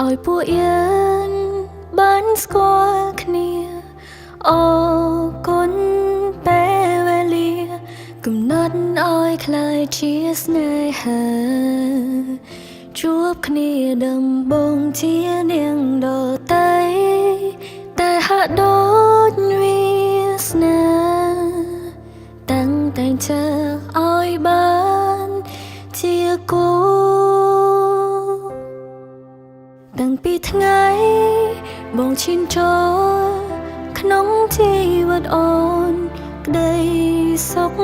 ឲ្យពួកយើងបានស្គាល់គ្នាអរគុណពេលវេលាកំណត់ឲ្យក្លាយជាស្នេហាជួបគ្នាដំបងជានាងដទៃតែហាក់ដូចវាសនាតាំងតែចើឲ្យបានជាគូតាំងពីថ្ងៃបងឈានចូលក្នុងជីវិតអូនក្តីសុខ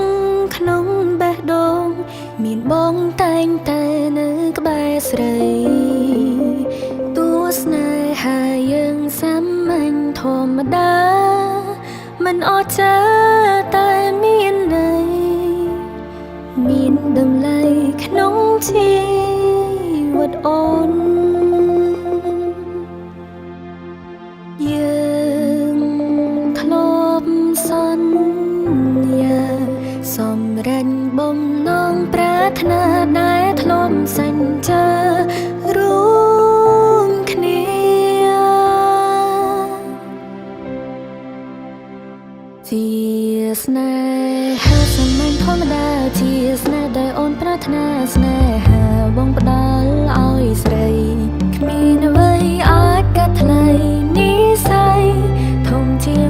ក្នុងបេះដូងមានបងតែងតែនៅក្បែរស្រីតួស្នេហាយើងសាមញ្ញធម្មតាមិនអស្ចារ្យតែមានន័យមានតម្លៃក្នុងជីវិតអូនយើងធ្លាប់សន្យាសម្រេចបំណងប្រាថ្នាដែលធ្លាប់សញ្ចារួមគ្នាជាស្នេហាសាមញ្ញធម្មតាជាស្នេហ៍ដែលអូនប្រាថ្នាស្នេហាបងផ្ដល់ឲ្យស្រីគ្មានអ្វីអាចកាត់ថ្លៃនិស្ស័យធំជាង